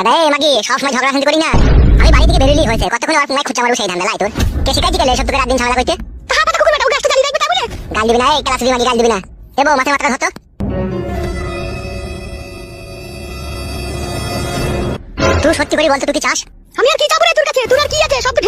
এই মাগি সব সময় ঝগড়া শান্তি করি না। আমি বাড়ি থেকে বেরোলেই হয়েছে, কতক্ষণ আর পুঙ্গায় খুঁজা মারবো সেই ধান্দা লাই তোর। কে শিখাইছি গেলে সব তোকে রাত দিন ঝগড়া করতে? তাহা পাতা কুকুর বেটা ওকে গাল দিবে তাই বলে? গাল দিবি না, এই ক্লাস মাগি গাল দিবি না। এবো মাথা মাথা ধরতো। তুই সত্যি করে বলতো তুই কি চাস? আমি আর কি চাবো রে তোর কাছে? তোর আর কি আছে? সব তো ঢেলে